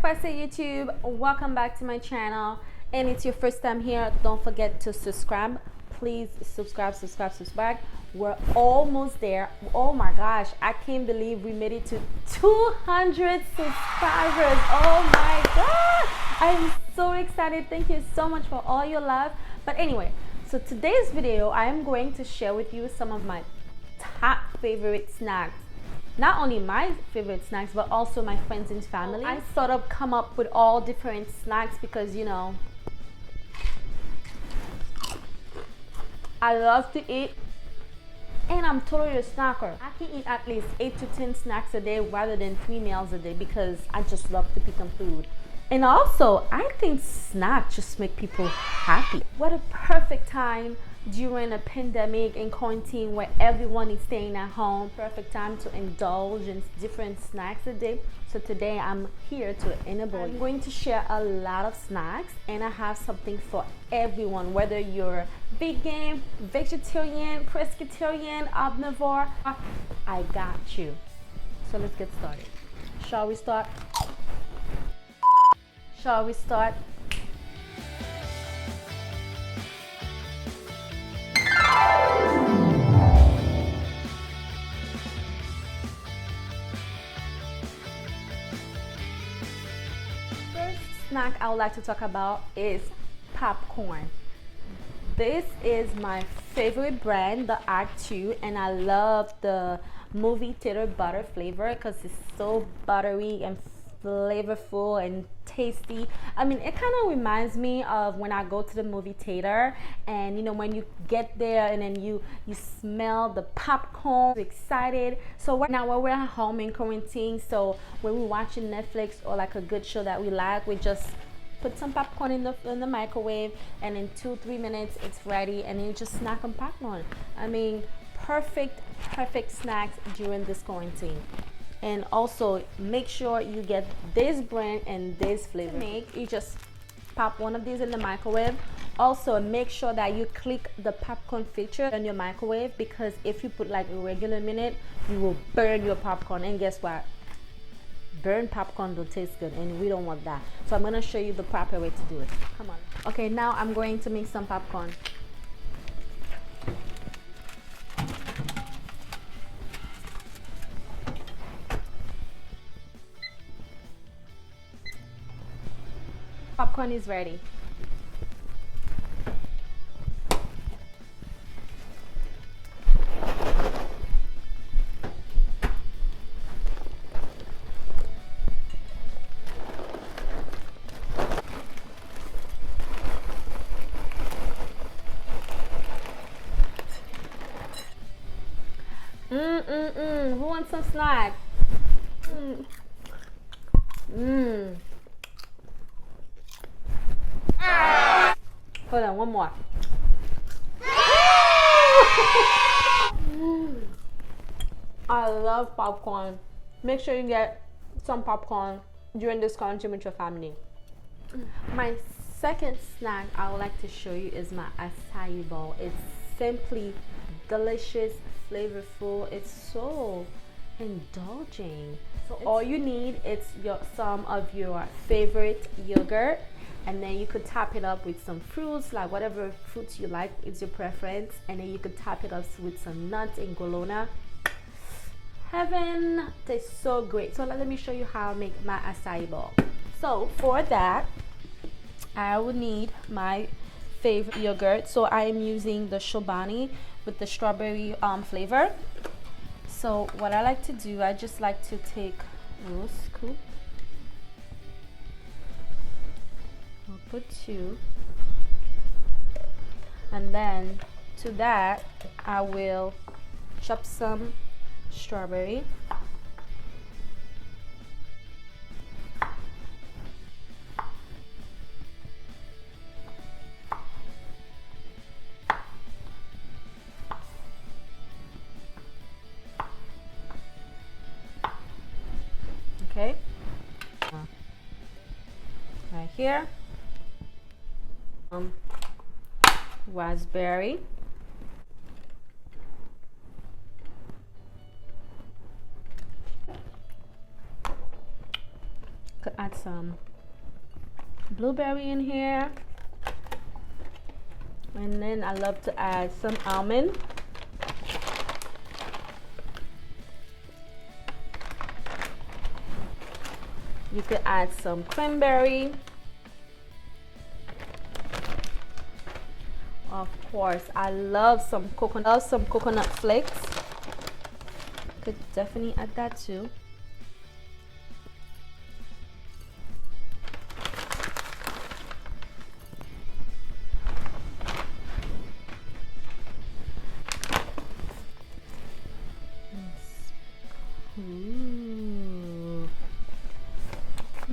Paisa YouTube, welcome back to my channel. And it's your first time here, don't forget to subscribe. Please subscribe. We're almost there. Oh my gosh, I can't believe we made it to 200 subscribers. Oh my god, I'm so excited. Thank you so much for all your love. But anyway, so today's video I am going to share with you some of my top favorite snacks. Not only my favorite snacks, but also my friends and family. I sort of come up with all different snacks because, you know, I love to eat and I'm totally a snacker. I can eat at least 8 to 10 snacks a day rather than 3 meals a day because I just love to pick on food. And also, I think snacks just make people happy. What a perfect time during a pandemic and quarantine where everyone is staying at home. Perfect time to indulge in different snacks a day. So today I'm here to enable you. I'm going to share a lot of snacks and I have something for everyone, whether you're vegan, vegetarian, pescatarian, omnivore, I got you. So let's get started. Shall we start? Shall we start? First snack I would like to talk about is popcorn. This is my favorite brand, the R2, and I love the movie theater butter flavor because it's so buttery and flavorful and tasty. I mean, it kind of reminds me of when I go to the movie theater and you know when you get there and then you smell the popcorn, excited. So now while we're at home in quarantine, so when we're watching Netflix or like a good show that we like, we just put some popcorn in the microwave and in 2-3 minutes it's ready and you just snack on popcorn. I mean, perfect snacks during this quarantine. And also make sure you get this brand and this flavor. You just pop one of these in the microwave. Also make sure that you click the popcorn feature on your microwave because if you put like a regular minute, you will burn your popcorn, and guess what? Burnt popcorn don't taste good and we don't want that. So I'm gonna show you the proper way to do it. Come on. Okay, now I'm going to make some popcorn. Popcorn is ready. Who wants some snack? Hold on, one more. I love popcorn. Make sure you get some popcorn during this quarantine with your family. My second snack I would like to show you is my Acai Bowl. It's simply delicious, flavorful. It's so indulging. So all you need is some of your favorite yogurt, and then you could top it up with some fruits, like whatever fruits you like, it's your preference, and then you could top it up with some nuts and granola. Heaven, tastes so great. So let me show you how I make my Acai Bowl. So for that, I would need my favorite yogurt. So I am using the Chobani with the strawberry flavor. So what I like to do, I just like to take a little scoop. I'll put 2. And then to that, I will chop some strawberry. Okay, right here, raspberry, add some blueberry in here. And then I love to add some almond. You could add some cranberry. Of course, I love some coconut flakes. Could definitely add that too.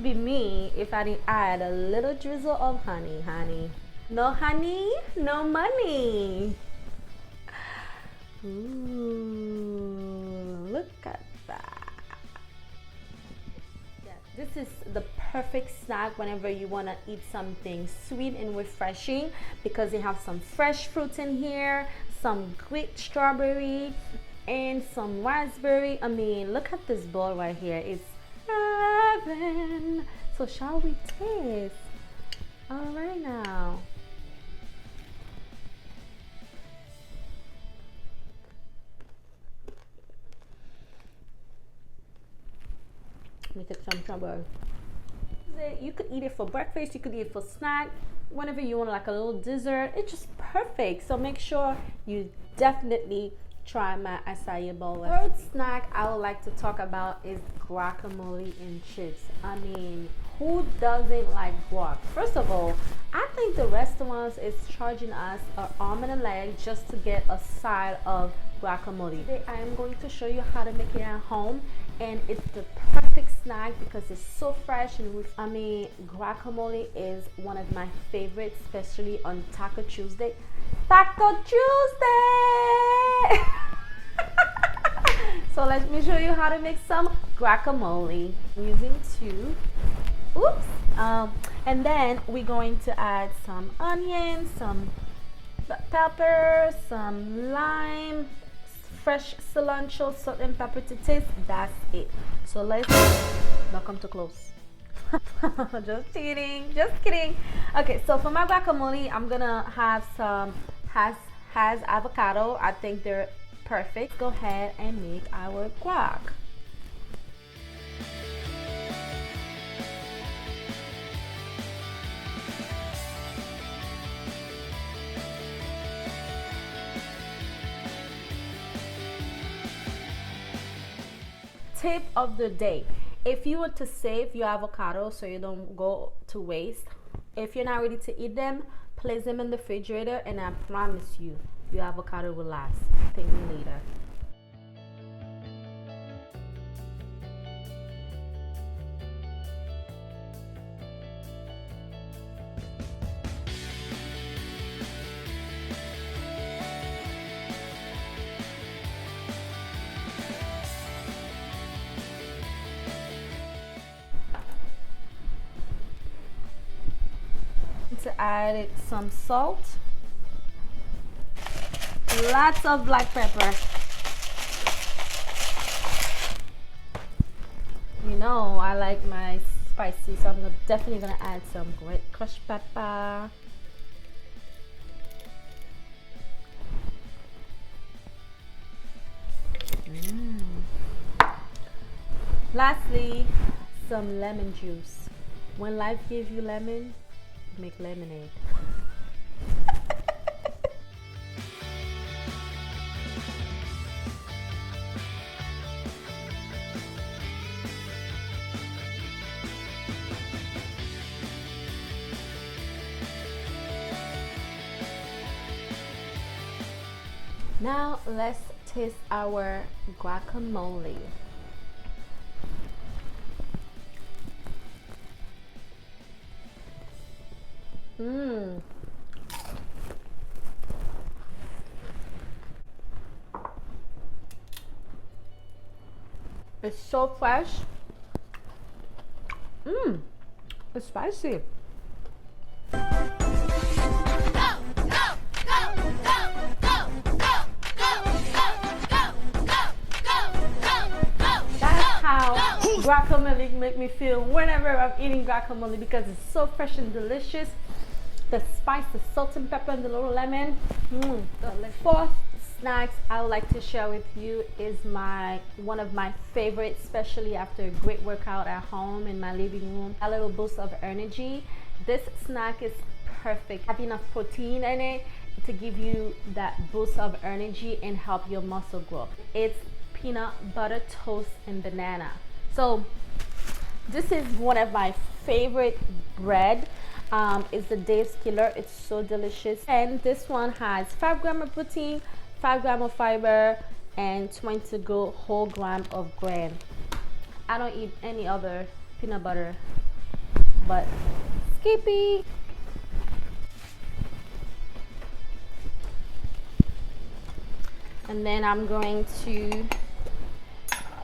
Be me if I didn't add a little drizzle of honey. No honey, no money. Ooh, look at that. Yeah, this is the perfect snack whenever you want to eat something sweet and refreshing, because they have some fresh fruits in here, some great strawberry and some raspberry. I mean, look at this bowl right here. It's heaven. So shall we taste? All right now. Let me take some strawberry. You could eat it for breakfast, you could eat it for snack, whenever you want, like a little dessert. It's just perfect. So make sure you definitely try my acai bowl. Third snack I would like to talk about is guacamole and chips. I mean, who doesn't like guac? First of all, I think the restaurants is charging us an arm and a leg just to get a side of guacamole. Today I am going to show you how to make it at home, and it's the perfect snack because it's so fresh. And I mean, guacamole is one of my favorites, especially on Taco Tuesday. Taco Tuesday! So let me show you how to make some guacamole. I'm using 2. Oops. And then we're going to add some onions, some pepper, some lime, fresh cilantro, salt and pepper to taste. That's it. So let's not come too close. Just kidding, just kidding. Okay, so for my guacamole, I'm gonna have some has avocado. I think they're perfect. Let's go ahead and make our guac. Tip of the day: if you want to save your avocado so you don't go to waste, if you're not ready to eat them, place them in the refrigerator and I promise you, your avocado will last. Thank me later. To add some salt, lots of black pepper. You know I like my spicy, so I'm definitely gonna add some great crushed pepper. Lastly, some lemon juice. When life gives you lemon, make lemonade. Now let's taste our guacamole. It's so fresh. It's spicy. guacamole make me feel whenever I'm eating guacamole, because it's so fresh and delicious. The spice, the salt and pepper, and the little lemon. The fourth snacks I would like to share with you is one of my favorites, especially after a great workout at home in my living room. A little boost of energy. This snack is perfect. Have enough protein in it to give you that boost of energy and help your muscle grow. It's peanut butter toast and banana. So this is one of my favorite bread. It's the day's killer. It's so delicious, and this one has 5 grams of protein, 5 grams of fiber, and 20 whole grams of grain. I don't eat any other peanut butter but Skippy. And then I'm going to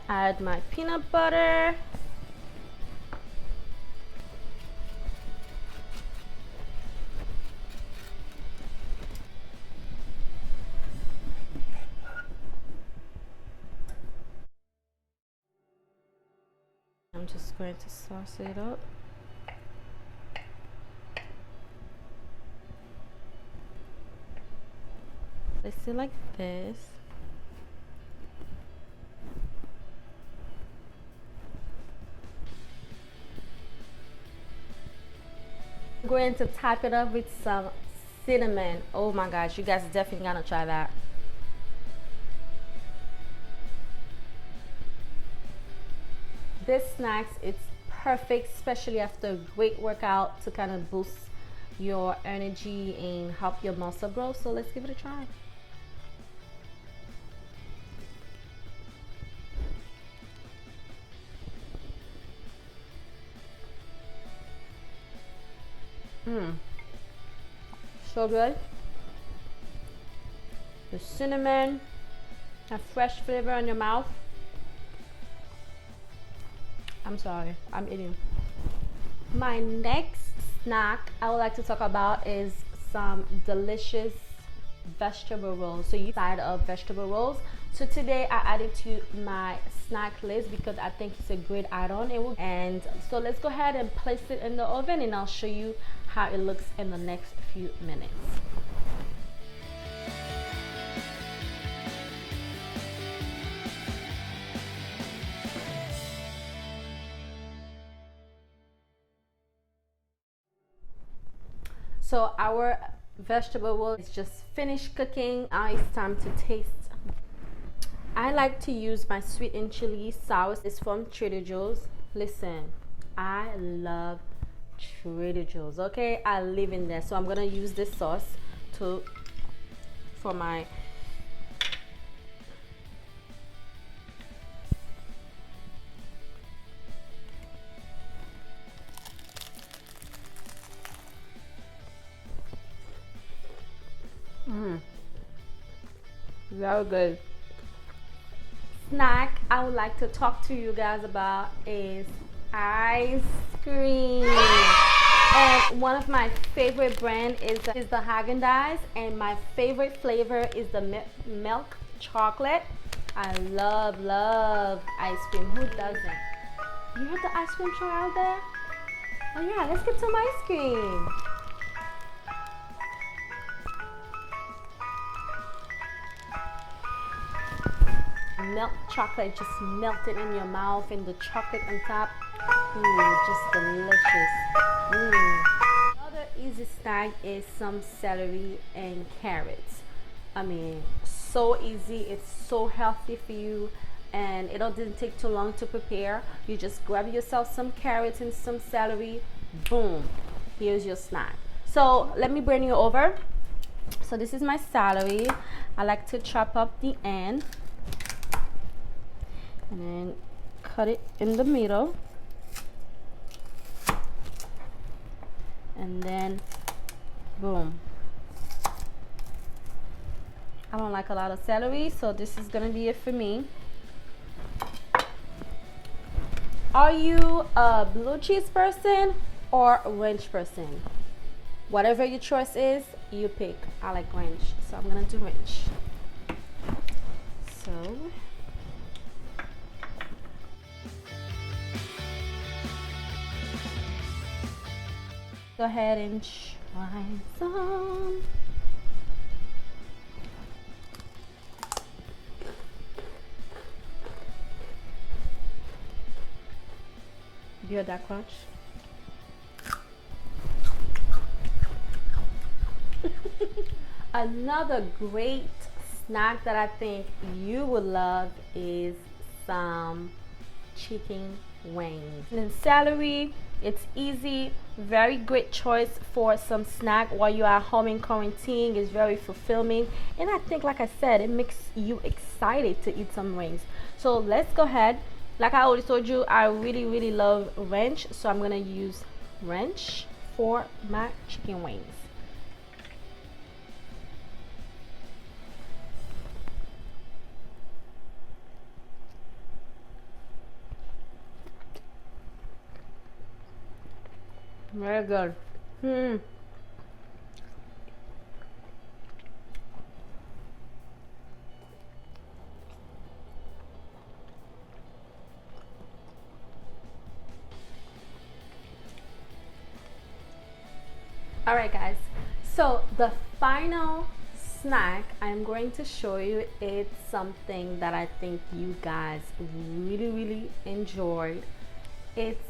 add my peanut butter. I'm just going to sauce it up. Place it like this. I'm going to top it up with some cinnamon. Oh my gosh, you guys definitely gotta try that. This snacks, it's perfect, especially after a great workout, to kind of boost your energy and help your muscle grow. So let's give it a try. So good. The cinnamon, a fresh flavor in your mouth. I'm sorry, I'm eating. My next snack I would like to talk about is some delicious vegetable rolls. So you side of vegetable rolls. So today I added to my snack list because I think it's a great add-on. And so let's go ahead and place it in the oven, and I'll show you how it looks in the next few minutes. So our vegetable roll is just finished cooking. Now it's time to taste. I like to use my sweet and chili sauce. It's from Trader Joe's. Listen, I love Trader Joe's, okay? I live in there. So I'm gonna use this sauce for my very good snack I would like to talk to you guys about is ice cream. And one of my favorite brand is the Haagen-Dazs, and my favorite flavor is the milk chocolate. I love ice cream. Who doesn't? You heard the ice cream truck out there? Oh yeah, let's get some ice cream. Milk chocolate just melted in your mouth, and the chocolate on top, just delicious. Another easy snack is some celery and carrots. I mean, so easy, it's so healthy for you, and it doesn't take too long to prepare. You just grab yourself some carrots and some celery, boom, here's your snack. So let me bring you over. So this is my celery. I like to chop up the end and then cut it in the middle, and then boom. I don't like a lot of celery, so this is gonna be it for me. Are you a blue cheese person or a ranch person? Whatever your choice is, you pick. I like ranch, so I'm gonna do ranch. So Go ahead and try some. You hear that crunch? Another great snack that I think you would love is some chicken wings. And then celery, it's easy, very great choice for some snack while you are home in quarantine. It's very fulfilling, and I think, like I said, it makes you excited to eat some wings. So let's go ahead. Like I already told you, I really love ranch, so I'm gonna use ranch for my chicken wings. Very good. All right, guys. So the final snack I'm going to show you, it's something that I think you guys really enjoyed. It's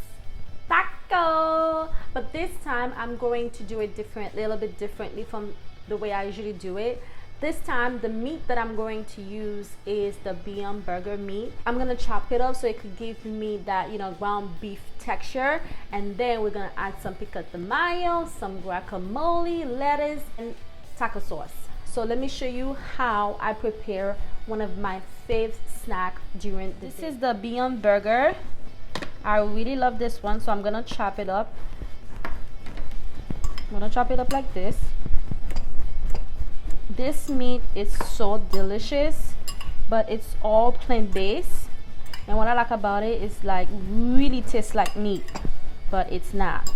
taco, but this time I'm going to do it different, a little bit differently from the way I usually do it. This time the meat that I'm going to use is the Beyond burger meat. I'm gonna chop it up so it could give me that, you know, ground beef texture, and then we're gonna add some pico de mayo, some guacamole, lettuce, and taco sauce. So let me show you how I prepare one of my favorite snack during this. This is the Beyond burger. I really love this one, so I'm gonna chop it up. I'm gonna chop it up like this. This meat is so delicious, but it's all plant-based, and what I like about it is like really tastes like meat, but it's not.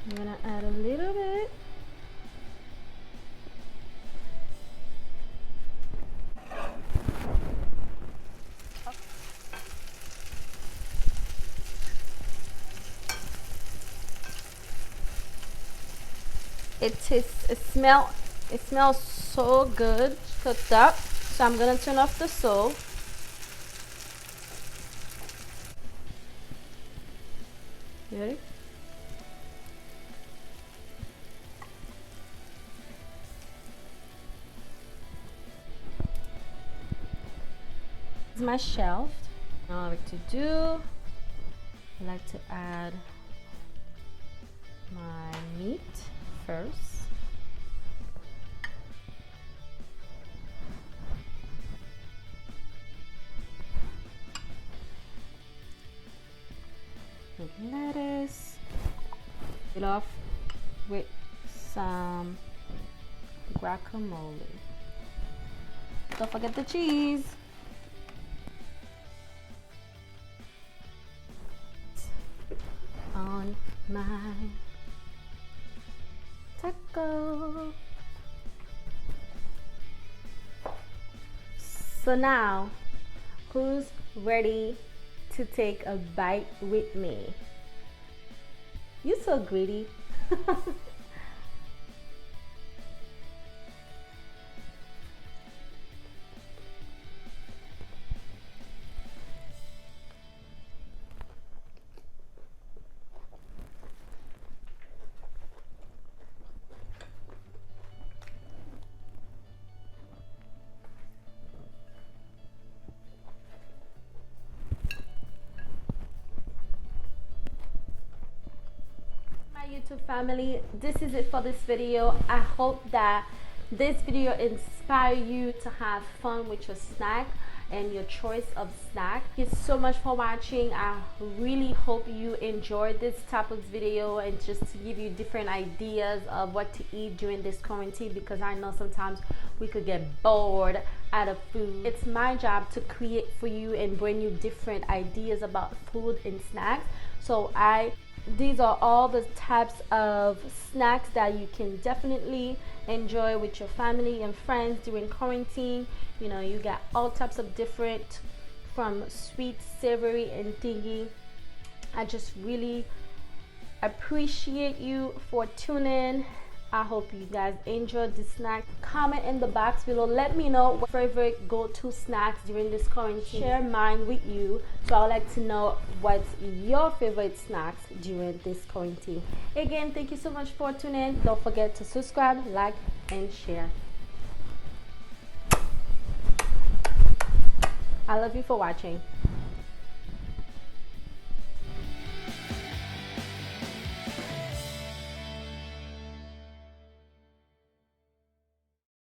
I'm gonna add a little bit. It smells so good cooked up. So I'm gonna turn off the stove. Ready? This is my shelf. Now I like to do, I like to add my meat first. With lettuce. It off with some guacamole. Don't forget the cheese. On my taco. So now, who's ready to take a bite with me? You're so greedy. YouTube family, this is it for this video. I hope that this video inspire you to have fun with your snack and your choice of snack. Thank you so much for watching. I really hope you enjoyed this type of video, and just to give you different ideas of what to eat during this quarantine, because I know sometimes we could get bored out of food. It's my job to create for you and bring you different ideas about food and snacks. So these are all the types of snacks that you can definitely enjoy with your family and friends during quarantine. You know, you got all types of different from sweet, savory, and thingy. I just really appreciate you for tuning. I hope you guys enjoyed this snack. Comment in the box below. Let me know what favorite go-to snacks during this quarantine. Share mine with you. So I would like to know what's your favorite snacks during this quarantine. Again, thank you so much for tuning in. Don't forget to subscribe, like, and share. I love you for watching.